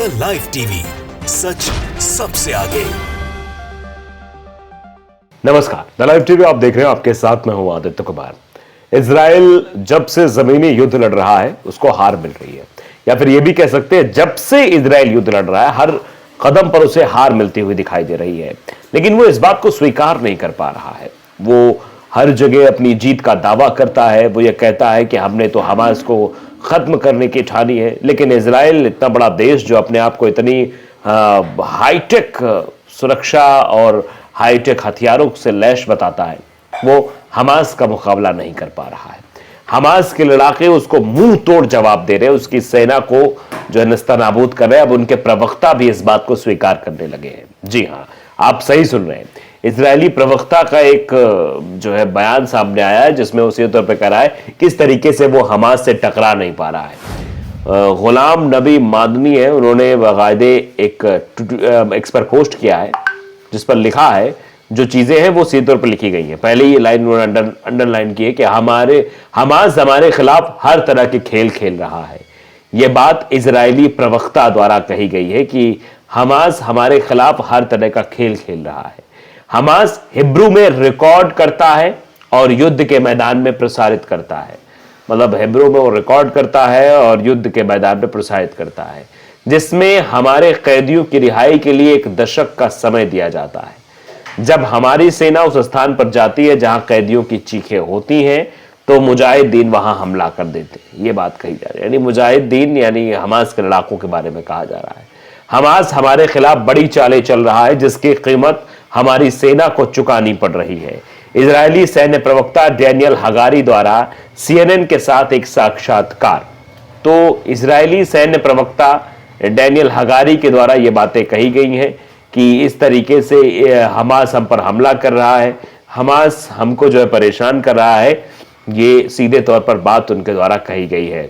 The live TV, सच सबसे आगे। नमस्कार, द लाइव टीवी आप देख रहे हो। आपके साथ मैं हूं आदित्य कुमार। इजराइल जब से जमीनी युद्ध लड़ रहा है उसको हार मिल रही है, या फिर यह भी कह सकते हैं जब से इजराइल युद्ध लड़ रहा है हर कदम पर उसे हार मिलती हुई दिखाई दे रही है। लेकिन वो इस बात को स्वीकार नहीं कर पा रहा है। वो हर जगह अपनी जीत का दावा करता है। वो ये कहता है कि हमने तो हमास को खत्म करने की ठानी है। लेकिन इजराइल इतना बड़ा देश जो अपने आप को इतनी हाईटेक सुरक्षा और हाईटेक हथियारों से लैस बताता है, वो हमास का मुकाबला नहीं कर पा रहा है। हमास के लड़ाके उसको मुंह तोड़ जवाब दे रहे हैं, उसकी सेना को जो है नस्तानाबूद कर रहे हैं। अब उनके प्रवक्ता भी इस बात को स्वीकार करने लगे हैं। जी हाँ, आप सही सुन रहे हैं। इजरायली प्रवक्ता का एक जो है बयान सामने आया है जिसमें उसी तौर पर कह रहा है किस तरीके से वो हमास से टकरा नहीं पा रहा है। गुलाम नबी मादनी है, उन्होंने बाकायदे एक एक्स पर पोस्ट किया है जिस पर लिखा है, जो चीजें हैं वो सीधे तौर पर लिखी गई हैं। पहले ये लाइन उन्होंने अंडरलाइन की है कि हमास हमारे खिलाफ हर तरह के खेल खेल रहा है। यह बात इजरायली प्रवक्ता द्वारा कही गई है कि हमास हमारे खिलाफ हर तरह का खेल खेल रहा है। हमास हिब्रू में रिकॉर्ड करता है और युद्ध के मैदान में प्रसारित करता है। मतलब हिब्रू में वो रिकॉर्ड करता है और युद्ध के मैदान में प्रसारित करता है, जिसमें हमारे कैदियों की रिहाई के लिए 1 दशक का समय दिया जाता है। जब हमारी सेना उस स्थान पर जाती है जहां कैदियों की चीखें होती हैं तो मुजाहिदीन वहां हमला कर देते हैं। ये बात कही जा रही है, यानी मुजाहिदीन यानी हमास के लड़ाकों के बारे में कहा जा रहा है। हमास हमारे खिलाफ बड़ी चालें चल रहा है जिसकी कीमत हमारी सेना को चुकानी पड़ रही है। इजरायली सैन्य प्रवक्ता डैनियल हगारी द्वारा CNN के साथ एक साक्षात्कार। तो इजरायली सैन्य प्रवक्ता डैनियल हगारी के द्वारा ये बातें कही गई हैं कि इस तरीके से हमास हम पर हमला कर रहा है, हमास हमको जो है परेशान कर रहा है। ये सीधे तौर पर बात उनके द्वारा कही गई है।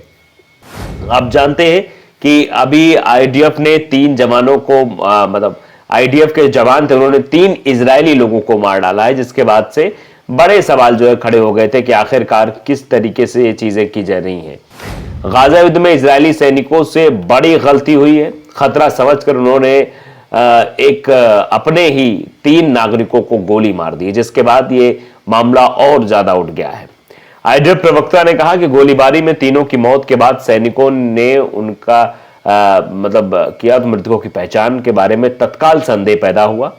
आप जानते हैं कि अभी IDF ने 3 जवानों को मतलब IDF के जवान थे, उन्होंने 3 इजरायली लोगों को मार डाला है, जिसके बाद से बड़े सवाल जो है खड़े हो गए थे कि आखिरकार किस तरीके से ये चीजें की जा रही हैं। गाजा युद्ध में इजरायली सैनिकों से बड़ी गलती हुई है। खतरा समझकर उन्होंने अपने ही 3 नागरिकों को गोली मार दी, जिसके बाद ये मामला और ज्यादा उठ गया है। IDF प्रवक्ता ने कहा कि गोलीबारी में तीनों की मौत के बाद सैनिकों ने उनका किया तो मृतकों की पहचान के बारे में तत्काल संदेह पैदा हुआ।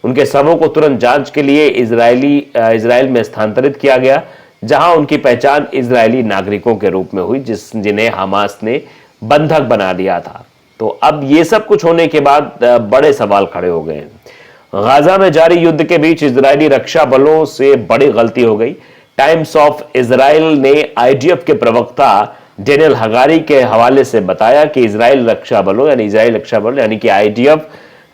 उनके शवों को तुरंत जांच के लिए इजराइल में स्थानांतरित किया गया, जहां उनकी पहचान इजरायली नागरिकों के रूप में हुई जिन्हें हमास ने बंधक बना लिया था। तो अब ये सब कुछ होने के बाद बड़े सवाल खड़े हो गए हैं। गाजा में जारी युद्ध के बीच इजरायली रक्षा बलों से बड़ी गलती हो गई। टाइम्स ऑफ इजराइल ने IDF के प्रवक्ता डैनियल हगारी के हवाले से बताया कि इजराइल रक्षा बलों यानी कि IDF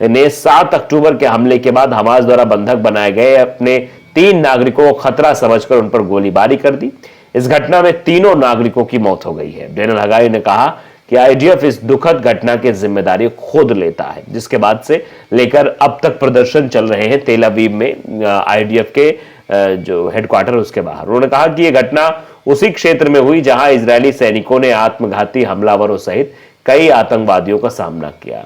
ने 7 अक्टूबर के हमले के बाद हमास द्वारा बंधक बनाए गए अपने 3 नागरिकों को खतरा समझकर उन पर गोलीबारी कर दी। इस घटना में तीनों नागरिकों की मौत हो गई है। डैनियल हगारी ने कहा कि IDF इस दुखद घटना की जिम्मेदारी खुद लेता है, जिसके बाद से लेकर अब तक प्रदर्शन चल रहे हैं तेल अवीव में IDF के जो हेडक्वार्टर उसके बाहर। उन्होंने कहा कि यह घटना उसी क्षेत्र में हुई जहां इजरायली सैनिकों ने आत्मघाती हमलावरों सहित कई आतंकवादियों का सामना किया।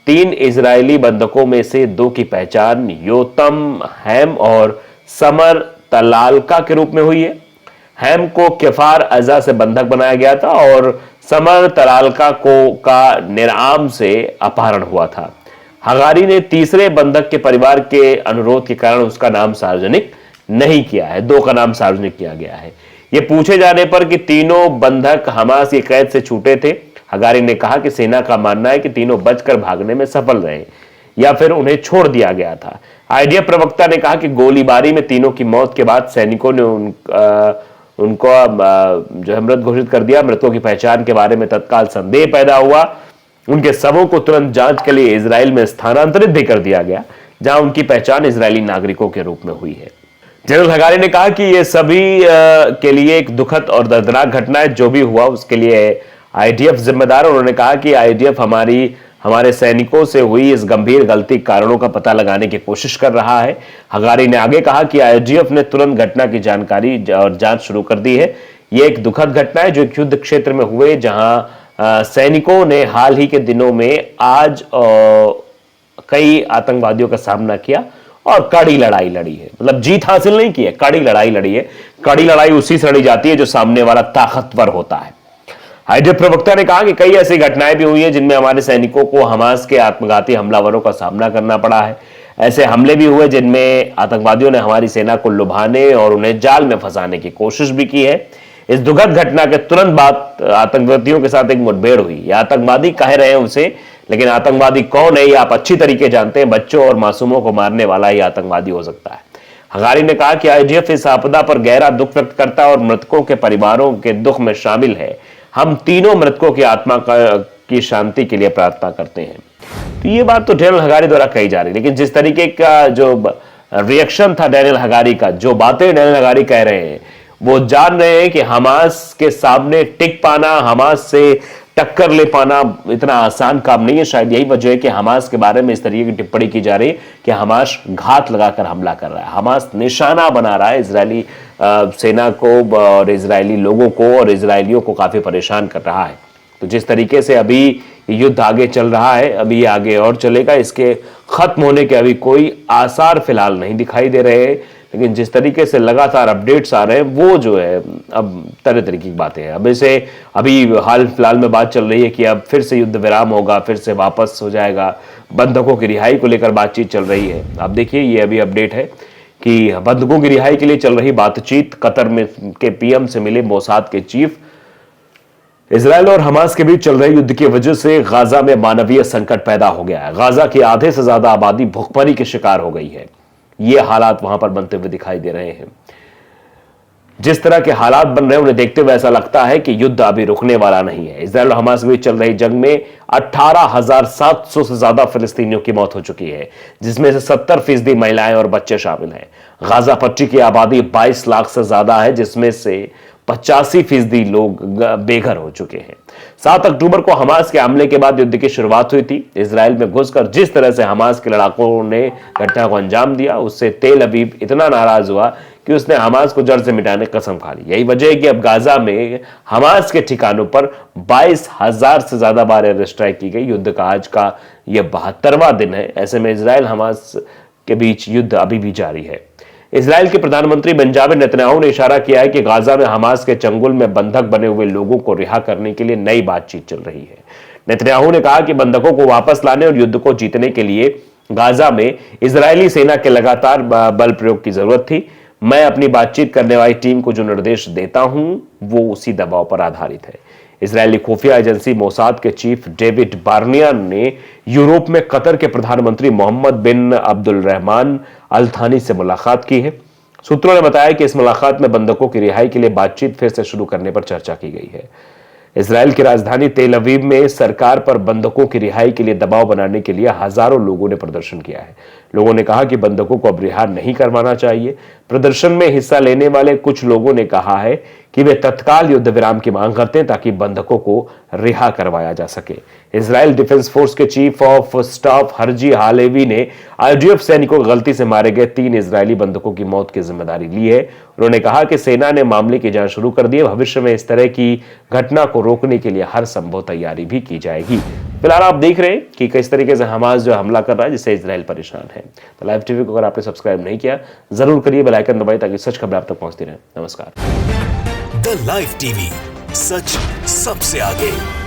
3 इजरायली बंधकों में से 2 की पहचान योतम हैम और समर तलालका के रूप में हुई है। हैम को किफार अजा से बंधक बनाया गया था और समर तलालका का निराम से अपहरण हुआ था। हगारी ने तीसरे बंधक के परिवार के अनुरोध के कारण उसका नाम सार्वजनिक नहीं किया है। 2 का नाम सार्वजनिक किया गया है। यह पूछे जाने पर कि तीनों बंधक हमास की कैद से छूटे थे, हगारी ने कहा कि सेना का मानना है कि तीनों बचकर भागने में सफल रहे या फिर उन्हें छोड़ दिया गया था। IDF प्रवक्ता ने कहा कि गोलीबारी में तीनों की मौत के बाद सैनिकों ने उनको जो है मृत घोषित कर दिया। मृतकों की पहचान के बारे में तत्काल संदेह पैदा हुआ। उनके शवों को तुरंत जांच के लिए इजराइल में स्थानांतरित भी कर दिया गया, जहां उनकी पहचान इजरायली नागरिकों के रूप में हुई है। जनरल हगारी ने कहा कि यह सभी के लिए एक दुखद और दर्दनाक घटना है। जो भी हुआ उसके लिए IDF जिम्मेदार है। उन्होंने कहा कि IDF हमारे सैनिकों से हुई इस गंभीर गलती के कारणों का पता लगाने की कोशिश कर रहा है। हगारी ने आगे कहा कि IDF ने तुरंत घटना की जानकारी और जांच शुरू कर दी है। यह एक दुखद घटना है जो एक युद्ध क्षेत्र में हुए, जहां सैनिकों ने हाल ही के दिनों में आज कई आतंकवादियों का सामना किया और कड़ी लड़ाई लड़ी है। मतलब जीत हासिल नहीं की है, कड़ी लड़ाई लड़ी है। कड़ी लड़ाई उसी से लड़ी जाती है जो सामने वाला ताकतवर होता है। आईडीएफ प्रवक्ता ने कहा कि कई ऐसी घटनाएं भी हुई हैं जिनमें हमारे सैनिकों को हमास के आत्मघाती हमलावरों का सामना करना पड़ा है। ऐसे हमले भी हुए जिनमें आतंकवादियों ने हमारी सेना को लुभाने और उन्हें जाल में फंसाने की कोशिश भी की है। इस दुखद घटना के तुरंत बाद आतंकवादियों के साथ एक मुठभेड़ हुई। ये आतंकवादी कह रहे हैं उसे, लेकिन आतंकवादी कौन है ये आप अच्छी तरीके जानते हैं। बच्चों और मासूमों को मारने वाला ही आतंकवादी हो सकता है। हगारी ने कहा कि आईडीएफ इस आपदा पर गहरा दुख व्यक्त करता है और मृतकों के परिवारों के दुख में शामिल है। हम तीनों मृतकों की आत्मा की शांति के लिए प्रार्थना करते हैं। तो ये बात तो डैनियल हगारी द्वारा कही जा रही है, लेकिन जिस तरीके का जो रिएक्शन था डैनियल हगारी का, जो बातें डैनियल हगारी कह रहे हैं, वो जान रहे हैं कि हमास के सामने टिक पाना, हमास से टक्कर ले पाना इतना आसान काम नहीं है। शायद यही वजह है कि हमास के बारे में इस तरीके की टिप्पणी की जा रही है कि हमास घात लगाकर हमला कर रहा है, हमास निशाना बना रहा है इजरायली सेना को और इजरायली लोगों को और इजरायलियों को काफी परेशान कर रहा है। तो जिस तरीके से अभी युद्ध आगे चल रहा है, अभी ये आगे और चलेगा, इसके खत्म होने के अभी कोई आसार फिलहाल नहीं दिखाई दे रहे हैं। लेकिन जिस तरीके से लगातार अपडेट्स आ रहे हैं वो जो है अब तरह तरीके की बातें हैं। अब इसे अभी हाल फिलहाल में बात चल रही है कि अब फिर से युद्ध विराम होगा, फिर से वापस हो जाएगा, बंधकों की रिहाई को लेकर बातचीत चल रही है। आप देखिए ये अभी अपडेट है कि बंधकों की रिहाई के लिए चल रही बातचीत, कतर में के पीएम से मिले मोसाद के चीफ। इजरायल और हमास के बीच चल रहे युद्ध की वजह से गाजा में मानवीय संकट पैदा हो गया है। गाजा की आधे से ज्यादा आबादी भूखमरी के शिकार हो गई है। ये हालात वहां पर बनते हुए दिखाई दे रहे हैं। जिस तरह के हालात बन रहे हैं उन्हें देखते हुए ऐसा लगता है कि युद्ध अभी रुकने वाला नहीं है। इजरायल और हमास के बीच चल रही जंग में 18,700 से ज्यादा फिलिस्तीनियों की मौत हो चुकी है, जिसमें से 70% महिलाएं और बच्चे शामिल हैं। गाजा पट्टी की आबादी 22 लाख से ज्यादा है, जिसमें से 85% लोग बेघर हो चुके हैं। 7 अक्टूबर को हमास के हमले के बाद युद्ध की शुरुआत हुई थी। इजराइल में घुसकर जिस तरह से हमास के लड़ाकों ने घटना को अंजाम दिया, उससे तेल अवीव इतना नाराज हुआ कि उसने हमास को जड़ से मिटाने की कसम खा ली। यही वजह है कि अब गाजा में हमास के ठिकानों पर 22,000 से ज्यादा बार एयर स्ट्राइक की गई। युद्ध का आज का यह 72वां दिन है। ऐसे में इजराइल हमास के बीच युद्ध अभी भी जारी है। इजराइल के प्रधानमंत्री बेंजामिन नेतन्याहू ने इशारा किया है कि गाजा में हमास के चंगुल में बंधक बने हुए लोगों को रिहा करने के लिए नई बातचीत चल रही है। नेतन्याहू ने कहा कि बंधकों को वापस लाने और युद्ध को जीतने के लिए गाजा में इजरायली सेना के लगातार बल प्रयोग की जरूरत थी। मैं अपनी बातचीत करने वाली टीम को जो निर्देश देता हूं वो उसी दबाव पर आधारित है। इजरायली खुफिया एजेंसी मोसाद के चीफ डेविड बार्नियान ने यूरोप में कतर के प्रधानमंत्री मोहम्मद बिन अब्दुल रहमान अल थानी से मुलाकात की है। सूत्रों ने बताया कि इस मुलाकात में बंधकों की रिहाई के लिए बातचीत फिर से शुरू करने पर चर्चा की गई है। इजराइल की राजधानी तेल अवीव में सरकार पर बंधकों की रिहाई के लिए दबाव बनाने के लिए हजारों लोगों ने प्रदर्शन किया है। लोगों ने कहा कि बंधकों को अब रिहा नहीं करवाना चाहिए। प्रदर्शन में हिस्सा लेने वाले कुछ लोगों ने कहा है कि वे तत्काल युद्ध विराम की मांग करते हैं ताकि बंधकों को रिहा करवाया जा सके। इजराइल डिफेंस फोर्स के chief of staff Herzi Halevi ने आईडीएफ सैनिकों की गलती से मारे गए 3 इजरायली बंधकों की मौत की जिम्मेदारी ली है। उन्होंने कहा कि सेना ने मामले की जांच शुरू कर दी है। भविष्य में इस तरह की घटना को रोकने के लिए हर संभव तैयारी भी की जाएगी। फिलहाल आप देख रहे हैं कि किस तरीके से हमास जो हमला कर रहा है, जिससे इजराइल परेशान है। तो लाइव टीवी को अगर आपने सब्सक्राइब नहीं किया जरूर करिए, बेल आइकन दबाइए ताकि सच खबर आप तक पहुंचती रहे। नमस्कार। द लाइव टीवी, सच सबसे आगे।